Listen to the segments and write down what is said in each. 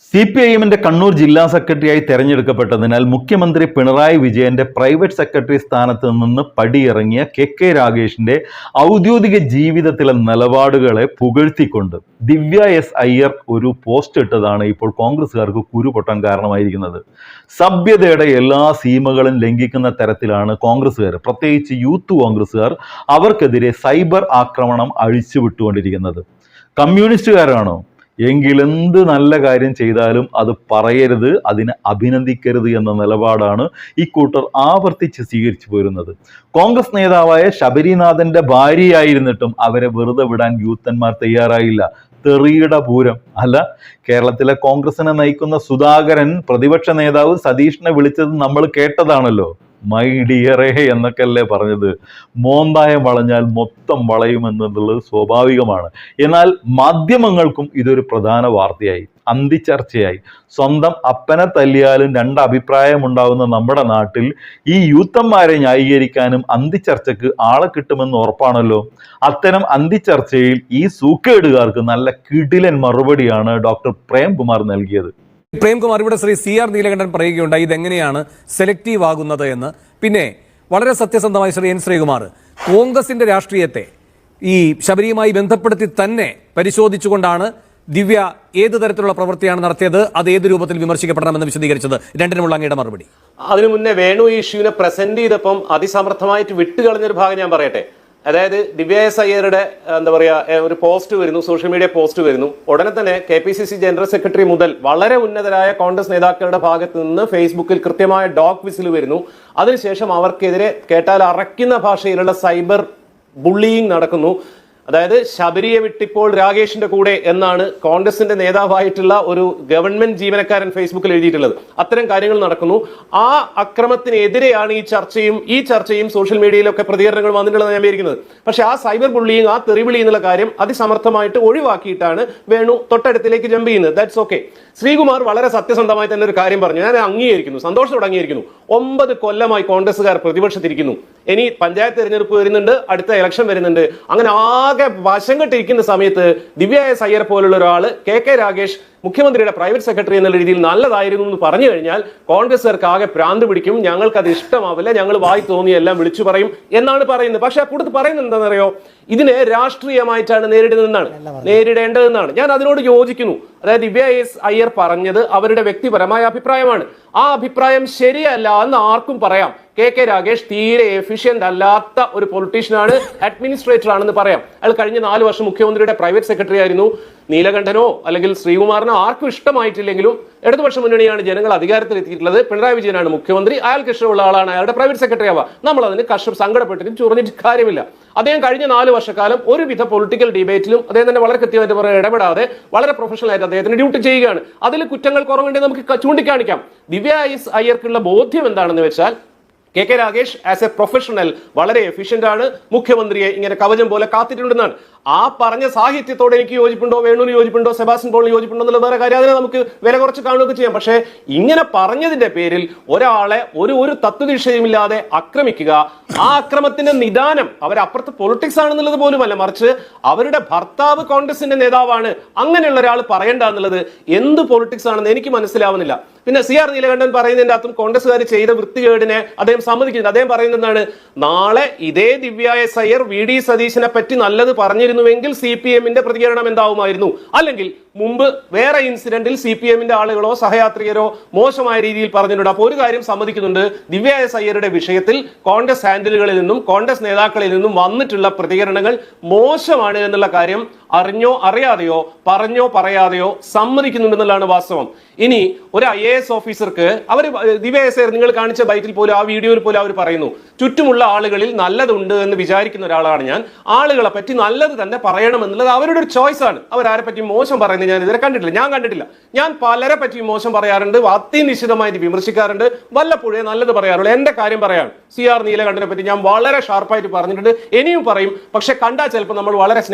CPIM-ന്റെ കണ്ണൂർ ജില്ലാ സെക്രട്ടറിയായി തെരഞ്ഞെടുക്കപ്പെട്ടതിനാൽ മുഖ്യമന്ത്രി പിണറായി വിജയന്റെ പ്രൈവറ്റ് സെക്രട്ടറി സ്ഥാനത്ത് നിന്ന് പടിയിറങ്ങിയ KK രാഗേഷിന്റെ ഔദ്യോഗിക ജീവിതത്തിലെ നിലപാടുകളെ പുകഴ്ത്തിക്കൊണ്ട് ദിവ്യ എസ് അയ്യർ ഒരു പോസ്റ്റ് ഇട്ടതാണ് ഇപ്പോൾ കോൺഗ്രസ്സുകാർക്ക് കുരുപൊട്ടാൻ കാരണമായിരിക്കുന്നത്. സഭ്യതയുടെ എല്ലാ സീമകളും ലംഘിക്കുന്ന തരത്തിലാണ് കോൺഗ്രസ്സുകാർ, പ്രത്യേകിച്ച് യൂത്ത് കോൺഗ്രസ്സുകാർ അവർക്കെതിരെ സൈബർ ആക്രമണം അഴിച്ചുവിട്ടുകൊണ്ടിരിക്കുന്നത്. കമ്മ്യൂണിസ്റ്റുകാരാണോ? എങ്കിൽ എന്ത് നല്ല കാര്യം ചെയ്താലും അത് പറയരുത്, അതിനെ അഭിനന്ദിക്കരുത് എന്ന നിലപാടാണ് ഈ കൂട്ടർ ആവർത്തിച്ച് സ്വീകരിച്ചു പോരുന്നത്. കോൺഗ്രസ് നേതാവായ ശബരിനാഥന്റെ ഭാര്യയായിരുന്നിട്ടും അവരെ വെറുതെ വിടാൻ യൂത്തന്മാർ തയ്യാറായില്ല. തെറിയുടെ പൂരം. അല്ല, കേരളത്തിലെ കോൺഗ്രസിനെ നയിക്കുന്ന സുധാകരൻ പ്രതിപക്ഷ നേതാവ് സതീഷിനെ വിളിച്ചത് നമ്മൾ കേട്ടതാണല്ലോ. മൈ ഡിയറേ എന്നൊക്കെ അല്ലേ പറഞ്ഞത്. മോന്തായം വളഞ്ഞാൽ മൊത്തം വളയുമെന്നുള്ളത് സ്വാഭാവികമാണ്. എന്നാൽ മാധ്യമങ്ങൾക്കും ഇതൊരു പ്രധാന വാർത്തയായി, അന്തിച്ചർച്ചയായി. സ്വന്തം അപ്പനെ തല്ലിയാലും രണ്ട് അഭിപ്രായമുണ്ടാവുന്ന നമ്മുടെ നാട്ടിൽ ഈ യൂത്തന്മാരെ ന്യായീകരിക്കാനും അന്തിച്ചർച്ചയ്ക്ക് ആളെ കിട്ടുമെന്ന് ഉറപ്പാണല്ലോ. അത്തരം അന്തിച്ചർച്ചയിൽ ഈ സൂക്കേടുകാർക്ക് നല്ല കിടിലൻ മറുപടിയാണ് ഡോക്ടർ പ്രേംകുമാർ നൽകിയത്. പ്രേംകുമാർ, ഇവിടെ ശ്രീ CR നീലകണ്ഠൻ പറയുകയുണ്ടായി ഇതെങ്ങനെയാണ് സെലക്റ്റീവ് ആകുന്നത് എന്ന്. പിന്നെ വളരെ സത്യസന്ധമായി ശ്രീ N ശ്രീകുമാർ കോൺഗ്രസിന്റെ രാഷ്ട്രീയത്തെ ഈ ശബരിയുമായി ബന്ധപ്പെടുത്തി തന്നെ പരിശോധിച്ചുകൊണ്ടാണ് ദിവ്യ ഏത് തരത്തിലുള്ള പ്രവൃത്തിയാണ് നടത്തിയത്, അത് ഏത് രൂപത്തിൽ വിമർശിക്കപ്പെടണമെന്ന് വിശദീകരിച്ചത്. രണ്ടിനുമുള്ള അങ്ങയുടെ മറുപടി. അതിനു മുന്നേ വേണു ഈ ഇഷ്യൂവിനെ പ്രസന്റ് ചെയ്തപ്പം അതിസമർത്ഥമായിട്ട് വിട്ടുകളഞ്ഞൊരു ഭാഗം ഞാൻ പറയട്ടെ. അതായത് ദിവ്യ എസ് അയ്യരുടെ ഒരു പോസ്റ്റ് വരുന്നു, സോഷ്യൽ മീഡിയ പോസ്റ്റ് വരുന്നു. ഉടനെ തന്നെ KPCC ജനറൽ സെക്രട്ടറി മുതൽ വളരെ ഉന്നതരായ കോൺഗ്രസ് നേതാക്കളുടെ ഭാഗത്ത് നിന്ന് ഫേസ്ബുക്കിൽ കൃത്യമായ ഡോഗ് വിസിൽ വരുന്നു. അതിനുശേഷം അവർക്കെതിരെ കേട്ടാൽ അറയ്ക്കുന്ന ഭാഷയിലുള്ള സൈബർ ബുള്ളിയിങ് നടക്കുന്നു. അതായത് ശബരിയെ വിട്ടിപ്പോൾ രാഗേഷിന്റെ കൂടെ എന്നാണ് കോൺഗ്രസിന്റെ നേതാവായിട്ടുള്ള ഒരു ഗവൺമെന്റ് ജീവനക്കാരൻ ഫേസ്ബുക്കിൽ എഴുതിയിട്ടുള്ളത്. അത്തരം കാര്യങ്ങൾ നടക്കുന്നു. ആ അക്രമത്തിനെതിരെയാണ് ഈ ചർച്ചയും സോഷ്യൽ മീഡിയയിലൊക്കെ പ്രതികരണങ്ങൾ വന്നിട്ടുള്ളത് ഞാൻ വിചാരിക്കുന്നത്. പക്ഷെ ആ സൈബർ ബുള്ളിയിങ്, ആ തെറിവിളി എന്നുള്ള കാര്യം അതിസമർത്ഥമായിട്ട് ഒഴിവാക്കിയിട്ടാണ് വേണു തൊട്ടടുത്തിലേക്ക് ജമ്പ് ചെയ്യുന്നത്. That's okay. ശ്രീകുമാർ വളരെ സത്യസന്ധമായി തന്നെ ഒരു കാര്യം പറഞ്ഞു, ഞാൻ അംഗീകരിക്കുന്നു, സന്തോഷത്തോടെ അംഗീകരിക്കുന്നു. 9 കൊല്ലമായി കോൺഗ്രസ്സുകാർ പ്രതിപക്ഷത്തിരിക്കുന്നു. ഇനി പഞ്ചായത്ത് തെരഞ്ഞെടുപ്പ് വരുന്നുണ്ട്, അടുത്ത ഇലക്ഷൻ വരുന്നുണ്ട്. അങ്ങനെ ആകെ വശം കെട്ടിരിക്കുന്ന സമയത്ത് ദിവ്യ എസ് അയ്യർ പോലുള്ള ഒരാൾ KK രാഗേഷ് മുഖ്യമന്ത്രിയുടെ പ്രൈവറ്റ് സെക്രട്ടറി എന്നുള്ള രീതിയിൽ നല്ലതായിരുന്നു എന്ന് പറഞ്ഞു കഴിഞ്ഞാൽ കോൺഗ്രസ്സുകാർക്ക് ആകെ ഭ്രാന്ത് പിടിക്കും, ഞങ്ങൾക്ക് അത് ഇഷ്ടമാവില്ല, ഞങ്ങൾ വായി തോന്നിയെല്ലാം വിളിച്ചു പറയും എന്നാണ് പറയുന്നത്. പക്ഷെ ആ കൂടുതൽ പറയുന്നത് എന്താണെന്നറിയോ? ഇതിനെ രാഷ്ട്രീയമായിട്ടാണ് നേരിടേണ്ടതെന്നാണ്. ഞാൻ അതിനോട് യോജിക്കുന്നു. അതായത് ദിവ്യ എസ് അയ്യർ പറഞ്ഞത് അവരുടെ വ്യക്തിപരമായ അഭിപ്രായമാണ്. ആ അഭിപ്രായം ശരിയല്ല എന്ന് ആർക്കും പറയാം. KK രാഗേഷ് തീരെ എഫിഷ്യന്റ് അല്ലാത്ത ഒരു പൊളിറ്റീഷ്യനാണ്, അഡ്മിനിസ്ട്രേറ്റർ ആണെന്ന് പറയാം. അയാൾ കഴിഞ്ഞ 4 വർഷം മുഖ്യമന്ത്രിയുടെ പ്രൈവറ്റ് സെക്രട്ടറി ആയിരുന്നു. നീലകണ്ഠനോ അല്ലെങ്കിൽ ശ്രീകുമാറിനോ ആർക്കും ഇഷ്ടമായിട്ടില്ലെങ്കിലും ഇടതുപക്ഷ മുന്നണിയാണ് ജനങ്ങൾ അധികാരത്തിൽ എത്തിയിട്ടുള്ളത്. പിണറായി വിജയനാണ് മുഖ്യമന്ത്രി, അയാൾക്ക് ഇഷ്ടമുള്ള ആളാണ് അയാളുടെ പ്രൈവറ്റ് സെക്രട്ടറി ആവുക. നമ്മൾ അതിന് സങ്കടപ്പെട്ടിട്ടും ചൊറിഞ്ഞിട്ട് കാര്യമില്ല. അദ്ദേഹം കഴിഞ്ഞ 4 വർഷക്കാലം ഒരുവിധ പൊളിറ്റിക്കൽ ഡിബേറ്റിലും അദ്ദേഹം തന്നെ വളരെ കൃത്യമായിട്ട് ഇടപെടാതെ വളരെ പ്രൊഫഷണൽ ആയിട്ട് അദ്ദേഹത്തിന് ഡ്യൂട്ടി ചെയ്യുകയാണ്. അതിൽ കുറ്റങ്ങൾ കുറവുണ്ടെങ്കിൽ നമുക്ക് ചൂണ്ടിക്കാണിക്കാം. ദിവ്യ എസ് അയ്യർക്കുള്ള ബോധ്യം എന്താണെന്ന് വെച്ചാൽ KK Ragesh as A professional വളരെ എഫിഷ്യന്റ് ആണ്, മുഖ്യമന്ത്രിയെ ഇങ്ങനെ കവചം പോലെ കാത്തിട്ടുണ്ടെന്നാണ്. ആ പറഞ്ഞ സാഹിത്യത്തോടെ എനിക്ക് യോജിപ്പുണ്ടോ, വേണുവിന് യോജിപ്പുണ്ടോ, സെബാസ്റ്റ്യൻ പോളിന് യോജിപ്പുണ്ടോ എന്നുള്ള വേറെ കാര്യം, അതിനെ നമുക്ക് വില കുറച്ച് കാണുകയൊക്കെ ചെയ്യാം. പക്ഷേ ഇങ്ങനെ പറഞ്ഞതിന്റെ പേരിൽ ഒരാളെ ഒരു തത്വദിശയുമില്ലാതെ ആക്രമിക്കുക, ആ അക്രമത്തിന്റെ നിദാനം അവരപ്പുറത്ത് പൊളിറ്റിക്സ് ആണെന്നുള്ളത് പോലുമല്ല, മറിച്ച് അവരുടെ ഭർത്താവ് കോൺഗ്രസിന്റെ നേതാവാണ്, അങ്ങനെയുള്ള ഒരാൾ പറയണ്ട എന്നുള്ളത് എന്ത് പൊളിറ്റിക്സ് ആണെന്ന് എനിക്ക് മനസ്സിലാവുന്നില്ല. പിന്നെ CR നീലകണ്ഠൻ പറയുന്നതിന്റെ അകത്തും കോൺഗ്രസ്സുകാർ ചെയ്ത വൃത്തികേടിനെ അദ്ദേഹം സമ്മതിക്കുന്നത്. അദ്ദേഹം പറയുന്നത് എന്താണ്? നാളെ ഇതേ ദിവ്യ എസ് അയ്യർ VD സതീശനെ പറ്റി നല്ലത് പറഞ്ഞിരുന്നുവെങ്കിൽ CPM-ന്റെ പ്രതികരണം എന്താവുമായിരുന്നു? അല്ലെങ്കിൽ മുമ്പ് വേറെ ഇൻസിഡന്റിൽ CPM-ന്റെ ആളുകളോ സഹയാത്രികരോ മോശമായ രീതിയിൽ പറഞ്ഞിട്ടുണ്ട്. അപ്പോൾ ഒരു കാര്യം സമ്മതിക്കുന്നുണ്ട്, ദിവ്യ എസ് അയ്യരുടെ വിഷയത്തിൽ കോൺഗ്രസ് ഹാൻഡിലുകളിൽ നിന്നും കോൺഗ്രസ് നേതാക്കളിൽ നിന്നും വന്നിട്ടുള്ള പ്രതികരണങ്ങൾ മോശമാണ് എന്നുള്ള കാര്യം അറിഞ്ഞോ അറിയാതെയോ പറഞ്ഞോ പറയാതെയോ സമ്മതിക്കുന്നുണ്ടെന്നുള്ളതാണ് വാസ്തവം. ഇനി ഒരു IAS ഓഫീസർക്ക് ദിവ്യ എസ് അയ്യർ നിങ്ങൾ കാണിച്ച ബൈറ്റിൽ പോലും, ആ വീഡിയോയിൽ പോലും അവർ പറയുന്നു, ചുറ്റുമുള്ള ആളുകളിൽ നല്ലതുണ്ട് എന്ന് വിചാരിക്കുന്ന ഒരാളാണ് ഞാൻ, ആളുകളെ പറ്റി നല്ലത് തന്നെ പറയണം എന്നുള്ളത് അവരുടെ ഒരു ചോയ്സ് ആണ്. അവരാരെ പറ്റി മോശം പറയുന്നത് ഞാൻ ഇതുവരെ കണ്ടിട്ടില്ല. ഞാൻ പലരെ പറ്റിയും മോശം പറയാറുണ്ട്, അതിനിശ്ചിതമായിട്ട് വിമർശിക്കാറുണ്ട്, വല്ലപ്പോഴേ നല്ലത് പറയാറുള്ളൂ. എന്റെ കാര്യം പറയാണ്, CR നീലകണ്ഠനെ പറ്റി ഞാൻ വളരെ ഷാർപ്പായിട്ട് പറഞ്ഞിട്ടുണ്ട്, ഇനിയും പറയും. പക്ഷെ കണ്ടാൽ ചിലപ്പോൾ നമ്മൾ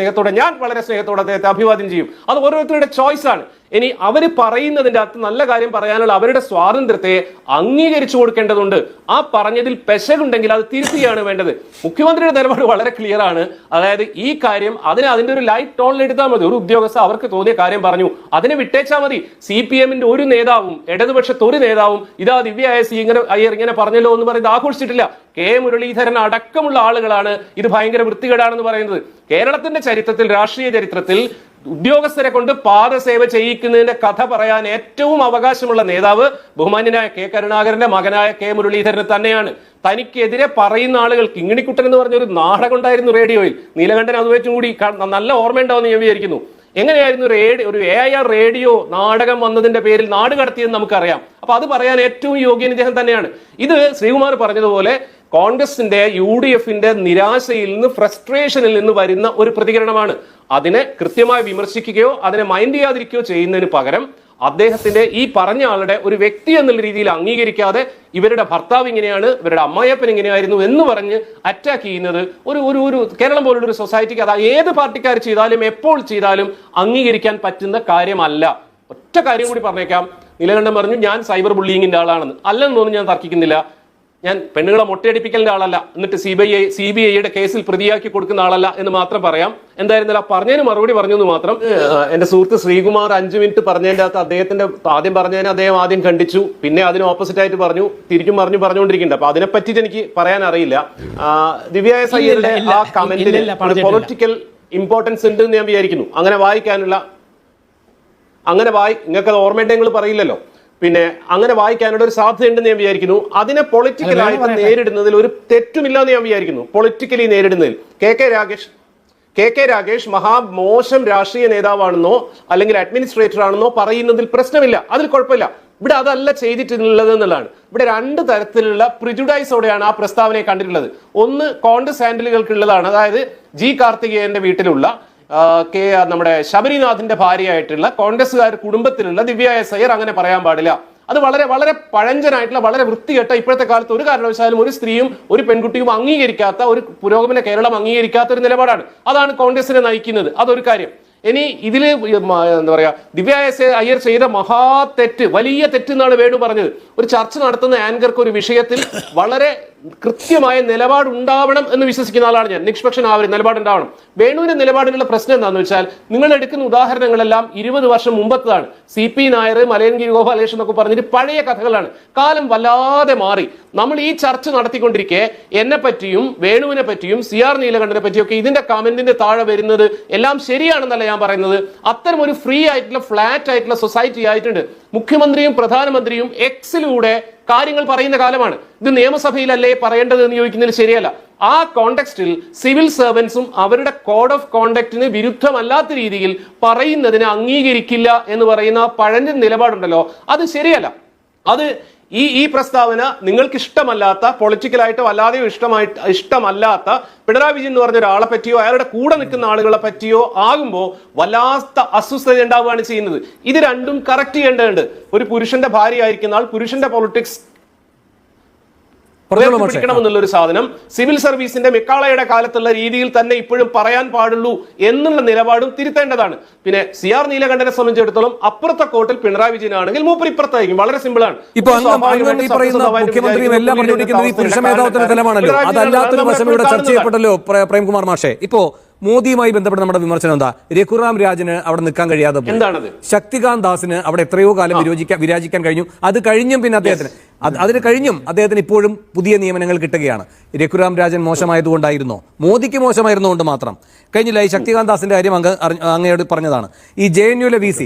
ഞാൻ വളരെ സ്നേഹത്തോടെ അദ്ദേഹത്തെ അഭിവാദ്യം ചെയ്യും. അത് ഓരോരുത്തരുടെ ചോയ്സ് ആണ്. ഇനി അവർ പറയുന്നതിന്റെ അകത്ത് നല്ല കാര്യം പറയാനുള്ള അവരുടെ സ്വാതന്ത്ര്യത്തെ അംഗീകരിച്ചു കൊടുക്കേണ്ടതുണ്ട്. ആ പറഞ്ഞതിൽ പെശകുണ്ടെങ്കിൽ അത് തിരുത്തിയാണ് വേണ്ടത്. മുഖ്യമന്ത്രിയുടെ നിലപാട് വളരെ ക്ലിയർ ആണ്. അതായത് ഈ കാര്യം അതിന്റെ ഒരു ലൈറ്റ് ടോണിൽ എടുത്താൽ മതി. ഒരു ഉദ്യോഗസ്ഥ അവർക്ക് തോന്നിയ കാര്യം പറഞ്ഞു, അതിനെ വിട്ടേച്ചാൽ മതി. CPM-ന്റെ ഒരു നേതാവും ഇടതുപക്ഷത്തെ ഒരു നേതാവും ഇതാ ദിവ്യ അയ്യർ ഇങ്ങനെ പറഞ്ഞല്ലോ എന്ന് പറയുന്നത് ആഘോഷിച്ചിട്ടില്ല. കെ മുരളീധരൻ അടക്കമുള്ള ആളുകളാണ് ഇത് ഭയങ്കര വൃത്തികേടാണെന്ന് പറയുന്നത്. കേരളത്തിന്റെ ചരിത്രത്തിൽ, രാഷ്ട്രീയ ചരിത്രത്തിൽ ഉദ്യോഗസ്ഥരെ കൊണ്ട് പാദസേവ ചെയ്യിക്കുന്നതിന്റെ കഥ പറയാൻ ഏറ്റവും അവകാശമുള്ള നേതാവ് ബഹുമാന്യനായ കെ കരുണാകരന്റെ മകനായ കെ മുരളീധരൻ തന്നെയാണ്. തനിക്കെതിരെ പറയുന്ന ആളുകൾ, കിങ്ങിണിക്കുട്ടൻ എന്ന് പറഞ്ഞൊരു നാടകം ഉണ്ടായിരുന്നു റേഡിയോയിൽ, നീലകണ്ഠൻ അതുവച്ചും കൂടി നല്ല ഓർമ്മയുണ്ടാവുമെന്ന് ഞാൻ വിചാരിക്കുന്നു. എങ്ങനെയായിരുന്നു ഒരു AIR റേഡിയോ നാടകം വന്നതിന്റെ പേരിൽ നാട് കടത്തിയെന്ന് നമുക്കറിയാം. അപ്പൊ അത് പറയാൻ ഏറ്റവും യോഗ്യൻ ഇദ്ദേഹം തന്നെയാണ്. ഇത് ശ്രീകുമാർ പറഞ്ഞതുപോലെ കോൺഗ്രസിന്റെ UDF-ന്റെ നിരാശയിൽ നിന്ന്, ഫ്രസ്ട്രേഷനിൽ നിന്ന് വരുന്ന ഒരു പ്രതികരണമാണ്. അതിനെ കൃത്യമായി വിമർശിക്കുകയോ അതിനെ മൈൻഡ് ചെയ്യാതിരിക്കുകയോ ചെയ്യുന്നതിന് പകരം അദ്ദേഹത്തിന്റെ ഈ പറഞ്ഞ ആളുടെ ഒരു വ്യക്തി എന്നുള്ള രീതിയിൽ അംഗീകരിക്കാതെ ഇവരുടെ ഭർത്താവ് ഇങ്ങനെയാണ്, ഇവരുടെ അമ്മായിയപ്പൻ ഇങ്ങനെയായിരുന്നു എന്ന് പറഞ്ഞ് അറ്റാക്ക് ചെയ്യുന്നത് ഒരു കേരളം പോലുള്ള ഒരു സൊസൈറ്റിക്ക്, അത് ഏത് പാർട്ടിക്കാർ ചെയ്താലും എപ്പോൾ ചെയ്താലും അംഗീകരിക്കാൻ പറ്റുന്ന കാര്യമല്ല. ഒറ്റ കാര്യം കൂടി പറഞ്ഞേക്കാം. നീലകണ്ഠൻ പറഞ്ഞു ഞാൻ സൈബർ ബുള്ളിങ്ങിന്റെ ആളാണെന്ന്. അല്ലെന്ന് തോന്നുന്നു, ഞാൻ തർക്കിക്കുന്നില്ല. ഞാൻ പെണ്ണുങ്ങളെ മൊട്ടയടിപ്പിക്കലിന്റെ ആളല്ല, എന്നിട്ട് CBIയുടെ കേസിൽ പ്രതിയാക്കി കൊടുക്കുന്ന ആളല്ല എന്ന് മാത്രം പറയാം. എന്തായിരുന്നില്ല, പറഞ്ഞതിന് മറുപടി പറഞ്ഞു എന്ന് മാത്രം. എന്റെ സുഹൃത്ത് ശ്രീകുമാർ 5 മിനിറ്റ് പറഞ്ഞതിന്റെ അകത്ത് അദ്ദേഹത്തിന്റെ ആദ്യം പറഞ്ഞതിന് അദ്ദേഹം ആദ്യം ഖണ്ഡിച്ചു, പിന്നെ അതിന് ഓപ്പോസിറ്റ് ആയിട്ട് പറഞ്ഞു, തിരിച്ചും പറഞ്ഞുകൊണ്ടിരിക്കുന്നുണ്ട്. അപ്പൊ അതിനെ പറ്റിയിട്ട് എനിക്ക് പറയാൻ അറിയില്ല. ദിവ്യ അയ്യരുടെ ആ കമന്റിന് പൊളിറ്റിക്കൽ ഇമ്പോർട്ടൻസ് ഉണ്ട് എന്ന് ഞാൻ വിചാരിക്കുന്നു. അങ്ങനെ വായിക്കാനുള്ള നിങ്ങൾക്ക് അത് ഓർമ്മയുണ്ടെങ്കിൽ പറയില്ലല്ലോ. പിന്നെ അങ്ങനെ വായിക്കാനുള്ള ഒരു സാധ്യതയുണ്ടെന്ന് ഞാൻ വിചാരിക്കുന്നു. അതിനെ പൊളിറ്റിക്കലായിട്ട് നേരിടുന്നതിൽ ഒരു തെറ്റുമില്ല എന്ന് ഞാൻ വിചാരിക്കുന്നു. പൊളിറ്റിക്കലി നേരിടുന്നതിൽ കെ കെ രാഗേഷ് മോശം രാഷ്ട്രീയ നേതാവാണെന്നോ അല്ലെങ്കിൽ അഡ്മിനിസ്ട്രേറ്റർ ആണെന്നോ പറയുന്നതിൽ പ്രശ്നമില്ല, അതിൽ കുഴപ്പമില്ല. ഇവിടെ അതല്ല ചെയ്തിട്ടുള്ളത് എന്നുള്ളതാണ്. ഇവിടെ 2 തരത്തിലുള്ള പ്രിജുഡൈസോടെയാണ് ആ പ്രസ്താവനയെ കണ്ടിട്ടുള്ളത്. ഒന്ന് കോൺഗ്രസ് ഹാൻഡിലുകൾക്കുള്ളതാണ്, അതായത് G കാർത്തികേയന്റെ വീട്ടിലുള്ള നമ്മുടെ ശബരിനാഥിന്റെ ഭാര്യയായിട്ടുള്ള കോൺഗ്രസ്സുകാർ കുടുംബത്തിലുള്ള ദിവ്യ അയ്യർ അങ്ങനെ പറയാൻ പാടില്ല. അത് വളരെ വളരെ പഴഞ്ചനായിട്ടുള്ള, വളരെ വൃത്തികെട്ട, ഇപ്പോഴത്തെ കാലത്ത് ഒരു കാരണവശാലും ഒരു സ്ത്രീയും ഒരു പെൺകുട്ടിയും അംഗീകരിക്കാത്ത, ഒരു പുരോഗമന കേരളം അംഗീകരിക്കാത്ത ഒരു നിലപാടാണ്. അതാണ് കോൺഗ്രസിനെ നയിക്കുന്നത്. അതൊരു കാര്യം. ഇനി ഇതില് എന്താ പറയാ, ദിവ്യ അയ്യർ ചെയ്ത മഹാതെറ്റ്, വലിയ തെറ്റ് എന്നാണ് വേണു പറഞ്ഞത്. ഒരു ചർച്ച നടത്തുന്ന ആങ്കർക്ക് ഒരു വിഷയത്തിൽ വളരെ കൃത്യമായ നിലപാടുണ്ടാവണം എന്ന് വിശ്വസിക്കുന്ന ആളാണ് ഞാൻ. നിഷ്പക്ഷനാവരും, നിലപാടുണ്ടാവണം. വേണുവിന്റെ നിലപാടിനുള്ള പ്രശ്നം എന്താണെന്ന് വെച്ചാൽ, നിങ്ങൾ എടുക്കുന്ന ഉദാഹരണങ്ങളെല്ലാം 20 വർഷം മുമ്പത്തതാണ്. CP നായർ, മലയൻകിരി ഗോപാലകൃഷ്ണൻ എന്നൊക്കെ പറഞ്ഞിട്ട് പഴയ കഥകളാണ്. കാലം വല്ലാതെ മാറി. നമ്മൾ ഈ ചർച്ച നടത്തിക്കൊണ്ടിരിക്കെ എന്നെ പറ്റിയും വേണുവിനെ പറ്റിയും CR നീലകണ്ഠനെ പറ്റിയും ഒക്കെ ഇതിന്റെ കമന്റിന്റെ താഴെ വരുന്നത് എല്ലാം ശരിയാണെന്നല്ല ഞാൻ പറയുന്നത്. അത്തരം ഒരു ഫ്രീ ആയിട്ടുള്ള, ഫ്ലാറ്റ് ആയിട്ടുള്ള സൊസൈറ്റി ആയിട്ടുണ്ട്. മുഖ്യമന്ത്രിയും പ്രധാനമന്ത്രിയും എക്സിലൂടെ കാര്യങ്ങൾ പറയുന്ന കാലമാണ്. ഇത് നിയമസഭയിലല്ലേ പറയേണ്ടത് എന്ന് ചോദിക്കുന്നതിൽ ശരിയല്ല. ആ കോണ്ടെക്സ്റ്റിൽ സിവിൽ സർവൻസും അവരുടെ കോഡ് ഓഫ് കോണ്ടക്റ്റിന് വിരുദ്ധമല്ലാത്ത രീതിയിൽ പറയുന്നതിനെ അംഗീകരിക്കില്ല എന്ന് പറയുന്ന പഴഞ്ചൻ നിലപാടുണ്ടല്ലോ, അത് ശരിയല്ല. അത് ഈ പ്രസ്താവന നിങ്ങൾക്ക് ഇഷ്ടമല്ലാത്ത, പൊളിറ്റിക്കലായിട്ടോ അല്ലാതെയോ ഇഷ്ടമല്ലാത്ത പിണറായി വിജയൻ എന്ന് പറഞ്ഞ ഒരാളെ പറ്റിയോ അയാളുടെ കൂടെ നിൽക്കുന്ന ആളുകളെ പറ്റിയോ ആകുമ്പോൾ വല്ലാത്ത അസ്വസ്ഥത ഉണ്ടാവുകയാണ് ചെയ്യുന്നത്. ഇത് രണ്ടും കറക്റ്റ് ചെയ്യേണ്ടതുണ്ട്. ഒരു പുരുഷന്റെ ഭാര്യ ആയിരിക്കുന്ന ആൾ പുരുഷന്റെ പൊളിറ്റിക്സ് പിടിക്കണമെന്നുള്ള ഒരു സാധനം സിവിൽ സർവീസിന്റെ മെക്കാളയുടെ കാലത്തുള്ള രീതിയിൽ തന്നെ ഇപ്പോഴും പറയാൻ പാടുള്ളൂ എന്നുള്ള നിലപാടും തിരുത്തേണ്ടതാണ്. പിന്നെ CR നീലകണ്ഠനെ സംബന്ധിച്ചിടത്തോളം അപ്പുറത്തെ കോട്ടിൽ പിണറായി വിജയൻ ആണെങ്കിൽ മൂപ്പർ ഇപ്പുറത്തായിരിക്കും. വളരെ സിമ്പിൾ ആണ്. ചർച്ച ചെയ്യപ്പെട്ടല്ലോ പ്രേംകുമാർ മാഷെ. ഇപ്പോ മോദിയുമായി ബന്ധപ്പെട്ട നമ്മുടെ വിമർശനം എന്താ? രഘുറാം രാജന് അവിടെ നിൽക്കാൻ കഴിയാതെ എന്താണത്? ശക്തികാന്ത് ദാസിന് അവിടെ എത്രയോ കാലം വിരാജിക്കാൻ കഴിഞ്ഞു. അത് കഴിഞ്ഞും പിന്നെ അതിന് കഴിഞ്ഞും അദ്ദേഹത്തിന് ഇപ്പോഴും പുതിയ നിയമനങ്ങൾ കിട്ടുകയാണ്. രഘുറാം രാജൻ മോശമായതുകൊണ്ടായിരുന്നോ? മോദിക്ക് മോശമായിരുന്നുകൊണ്ട് മാത്രം കഴിഞ്ഞില്ല. ഈ ശക്തികാന്ത് ദാസിന്റെ കാര്യം അങ്ങയോട് പറഞ്ഞതാണ്. ഈ JNUലെ VC,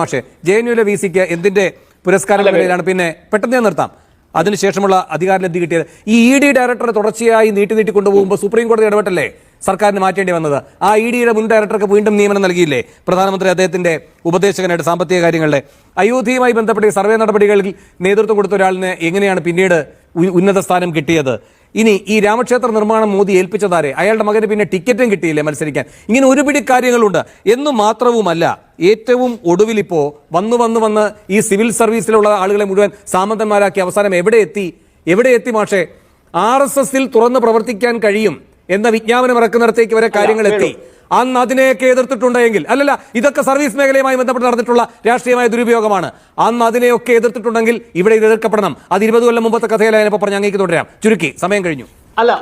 മാഷെ, JNUലെ VCക്ക് എന്തിന്റെ പുരസ്കാരം നിലയിലാണ്? പിന്നെ പെട്ടെന്ന് ഞാൻ നിർത്താം. അതിനുശേഷമുള്ള അധികാരലബ്ധി കിട്ടിയത് ഈ ED ഡയറക്ടറെ തുടർച്ചയായി നീട്ടി കൊണ്ടുപോകുമ്പോൾ സുപ്രീം കോടതി ഇടപെട്ടല്ലേ സർക്കാരിന് മാറ്റേണ്ടി വന്നത്? ആ EDയുടെ മുൻ ഡയറക്ടർക്ക് വീണ്ടും നിയമനം നൽകിയില്ലേ പ്രധാനമന്ത്രി അദ്ദേഹത്തിന്റെ ഉപദേശകനായിട്ട് സാമ്പത്തിക കാര്യങ്ങളുടെ? അയോധ്യയുമായി ബന്ധപ്പെട്ട സർവേ നടപടികളിൽ നേതൃത്വം കൊടുത്ത ഒരാളിന് എങ്ങനെയാണ് പിന്നീട് ഉന്നത സ്ഥാനം കിട്ടിയത്? ഇനി ഈ രാമക്ഷേത്ര നിർമ്മാണം മോദി ഏൽപ്പിച്ചതാരെ? അയാളുടെ മകന് പിന്നെ ടിക്കറ്റും കിട്ടിയില്ലേ മത്സരിക്കാൻ? ഇങ്ങനെ ഒരുപിടി കാര്യങ്ങളുണ്ട്. എന്നു മാത്രവുമല്ല, ഏറ്റവും ഒടുവിൽ ഇപ്പോ വന്ന് ഈ സിവിൽ സർവീസിലുള്ള ആളുകളെ മുഴുവൻ സാമന്തന്മാരാക്കി അവസാനം എവിടെ എത്തി മാഷെ? RSSൽ തുറന്ന് പ്രവർത്തിക്കാൻ കഴിയും എന്ന വിജ്ഞാപനം ഇറക്കുന്നിടത്തേക്ക് വരെ കാര്യങ്ങൾ എത്തി. അന്ന് അതിനെയൊക്കെ എതിർത്തിട്ടുണ്ടെങ്കിൽ, അല്ലല്ല ഇതൊക്കെ സർവീസ് മേഖലയുമായി ബന്ധപ്പെട്ട് നടന്നിട്ടുള്ള രാഷ്ട്രീയമായ ദുരുപയോഗമാണ്, അന്ന് അതിനെയൊക്കെ എതിർത്തിട്ടുണ്ടെങ്കിൽ ഇവിടെ ഇത് എതിർക്കപ്പെടണം. അത് 20 കൊല്ലം മുമ്പത്തെ കഥയിലായപ്പോൾ പറഞ്ഞ് അങ്ങേക്ക് തുടരാം. ചുരുക്കി സമയം കഴിഞ്ഞു. അല്ല,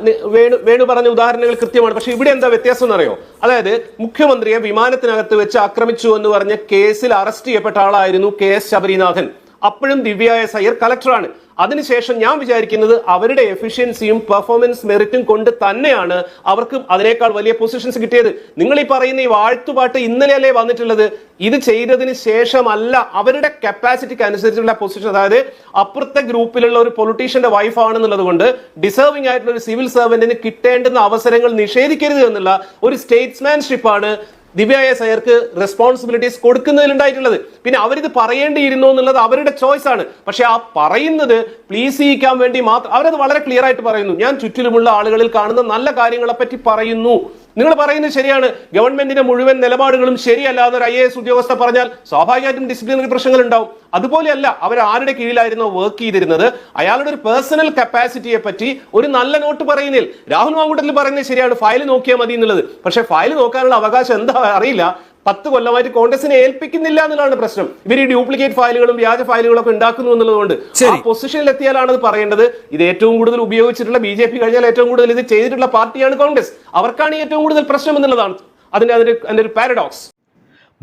വേണു പറഞ്ഞ ഉദാഹരണങ്ങൾ കൃത്യമാണ്. പക്ഷെ ഇവിടെ എന്താ വ്യത്യാസം എന്നറിയോ? അതായത് മുഖ്യമന്ത്രിയെ വിമാനത്തിനകത്ത് വെച്ച് ആക്രമിച്ചു എന്ന് പറഞ്ഞ കേസിൽ അറസ്റ്റ് ചെയ്യപ്പെട്ട ആളായിരുന്നു KS ശബരിനാഥൻ. അപ്പോഴും ദിവ്യ എസ് അയ്യർ കളക്ടറാണ്. അതിനുശേഷം ഞാൻ വിചാരിക്കുന്നത് അവരുടെ എഫിഷ്യൻസിയും പെർഫോമൻസ് മെറിറ്റും കൊണ്ട് തന്നെയാണ് അവർക്ക് അതിനേക്കാൾ വലിയ പൊസിഷൻസ് കിട്ടിയത്. നിങ്ങൾ ഈ പറയുന്ന ഈ വാഴ്ത്തുപാട്ട് ഇന്നലെയല്ലേ വന്നിട്ടുള്ളത്? ഇത് ചെയ്തതിന് ശേഷമല്ല, അവരുടെ കപ്പാസിറ്റിക്ക് അനുസരിച്ചുള്ള പൊസിഷൻ. അതായത് അപ്പുറത്തെ ഗ്രൂപ്പിലുള്ള ഒരു പൊളിറ്റീഷ്യന്റെ വൈഫ് ആണെന്നുള്ളത് കൊണ്ട് ഡിസേർവിംഗ് ആയിട്ടുള്ള ഒരു സിവിൽ സർവന്റിന് കിട്ടേണ്ടുന്ന അവസരങ്ങൾ നിഷേധിക്കരുത് എന്നുള്ള ഒരു സ്റ്റേറ്റ്സ്മാൻഷിപ്പാണ് ദിവ്യ എസ് അയ്യർക്ക് റെസ്പോൺസിബിലിറ്റീസ് കൊടുക്കുന്നതിലുണ്ടായിട്ടുള്ളത്. പിന്നെ അവരിത് പറയേണ്ടിയിരുന്നു എന്നുള്ളത് അവരുടെ ചോയ്സ് ആണ്. പക്ഷെ ആ പറയുന്നത് പ്ലീസ് ചെയ്യിക്കാൻ വേണ്ടി മാത്രം അവരത് വളരെ ക്ലിയർ ആയിട്ട് പറയുന്നു. ഞാൻ ചുറ്റിലുമുള്ള ആളുകളിൽ കാണുന്ന നല്ല കാര്യങ്ങളെ പറ്റി പറയുന്നു. നിങ്ങൾ പറയുന്നത് ശരിയാണ്, ഗവൺമെന്റിന്റെ മുഴുവൻ നിലപാടുകളും ശരിയല്ല എന്നൊരു IAS ഉദ്യോഗസ്ഥ പറഞ്ഞാൽ സ്വാഭാവികമായിട്ടും ഡിസിപ്ലിനറി പ്രശ്നങ്ങൾ ഉണ്ടാവും. അതുപോലെയല്ല അവർ ആരുടെ കീഴിലായിരുന്നോ വർക്ക് ചെയ്തിരുന്നത്, അയാളുടെ ഒരു പേഴ്സണൽ കപ്പാസിറ്റിയെ പറ്റി ഒരു നല്ല നോട്ട് പറയുന്നില്ല. രാഹുൽ മാങ്കൂട്ടത്തിൽ പറയുന്നത് ശരിയാണ്, ഫയൽ നോക്കിയാൽ മതി എന്നുള്ളത്. പക്ഷെ ഫയൽ നോക്കാനുള്ള അവകാശം എന്താ അറിയില്ല. 10 കൊല്ലമായിട്ട് കോൺഗ്രസിനെ ഏൽപ്പിക്കുന്നില്ല എന്നുള്ളതാണ് പ്രശ്നം. ഇവർ ഈ ഡ്യൂപ്ലിക്കേറ്റ് ഫയലുകളും വ്യാജ ഫയലുകളും ഒക്കെ ഉണ്ടാക്കുന്നു എന്നുള്ളതുകൊണ്ട് ആ പൊസിഷനിൽ എത്തിയാലാണ് അത് പറയേണ്ടത്. ഇത് ഏറ്റവും കൂടുതൽ ഉപയോഗിച്ചിട്ടുള്ള BJP കഴിഞ്ഞാൽ ഏറ്റവും കൂടുതൽ ഇത് ചെയ്തിട്ടുള്ള പാർട്ടിയാണ് കോൺഗ്രസ്. അവർക്കാണ് ഏറ്റവും കൂടുതൽ പ്രശ്നം എന്നുള്ളതാണ് അതിന്റെ ഒരു പാരഡോക്സ്.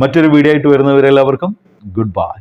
മറ്റൊരു വീഡിയോ ആയിട്ട് വരുന്നവരെല്ലാവർക്കും ഗുഡ് ബൈ.